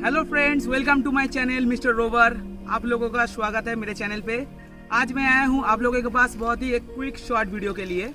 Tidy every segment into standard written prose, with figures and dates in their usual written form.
Hello friends, welcome to my channel mister Rover. आप लोगों का स्वागत है मेरे चैनल पे। आज मैं आया हूँ आप लोगों के पास बहुत ही एक क्विक शॉर्ट वीडियो के लिए।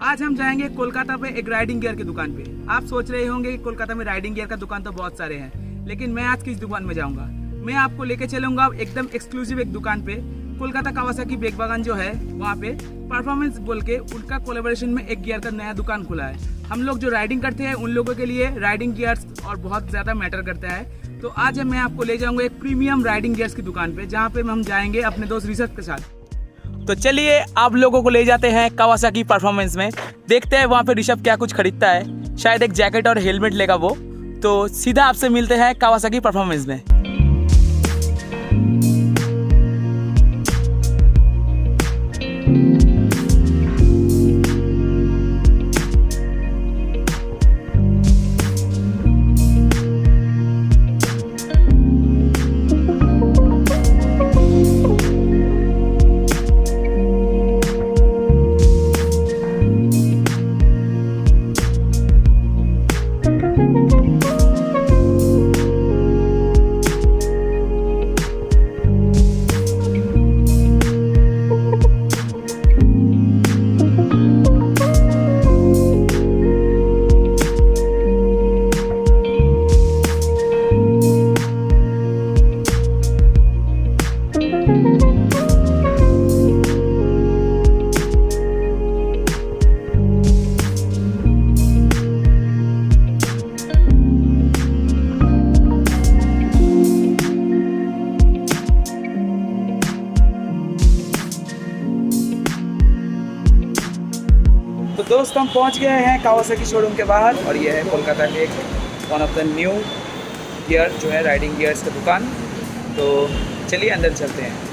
आज हम जाएंगे कोलकाता पे एक राइडिंग गियर की दुकान पे। आप सोच रहे होंगे कि कोलकाता में राइडिंग गियर का दुकान तो बहुत सारे हैं, लेकिन मैं आज किस दुकान में जाऊँगा? मैं आपको लेके चलूँगा एकदम एक्सक्लूसिव एक दुकान पे। कोलकाता कावासाकी बेगबागान जो है वहाँ पे परफॉर्मेंस बोल के उनका कोलैबोरेशन में एक गियर का नया दुकान खुला है। हम लोग जो राइडिंग करते हैं उन लोगों के लिए राइडिंग गियर्स और बहुत ज़्यादा मैटर करता है। तो आज मैं आपको ले जाऊंगा एक प्रीमियम राइडिंग गियर्स की दुकान पे, जहाँ पे हम जाएंगे अपने दोस्त ऋषभ के साथ। तो चलिए आप लोगों को ले जाते हैं कावासाकी परफॉर्मेंस में। देखते हैं वहाँ पे ऋषभ क्या कुछ खरीदता है। शायद एक जैकेट और हेलमेट लेगा वो। तो सीधा आपसे मिलते हैं कावासाकी परफॉर्मेंस में। तो दोस्त हम पहुंच गए हैं कावासाकी शोरूम के बाहर, और ये है कोलकाता के one of the new gear जो है राइडिंग गियर्स की दुकान। तो चलिए अंदर चलते हैं।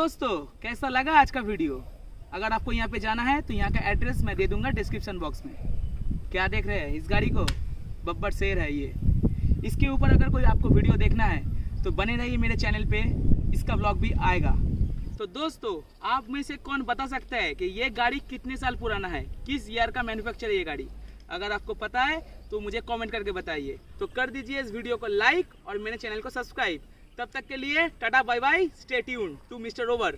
दोस्तों कैसा लगा आज का वीडियो? अगर आपको यहाँ पे जाना है तो यहाँ का एड्रेस मैं दे दूंगा डिस्क्रिप्शन बॉक्स में। क्या देख रहे हैं इस गाड़ी को? बब्बर शेर है ये। इसके ऊपर अगर कोई आपको वीडियो देखना है तो बने रहिए मेरे चैनल पे, इसका व्लॉग भी आएगा। तो दोस्तों आप में से कौन बता सकता है कि ये गाड़ी कितने साल पुराना है, किस ईयर का मैन्युफैक्चर है ये गाड़ी? अगर आपको पता है तो मुझे कमेंट करके बताइए। तो कर दीजिए इस वीडियो को लाइक और मेरे चैनल को सब्सक्राइब। तब तक के लिए tata bye bye, stay tuned to mister rover.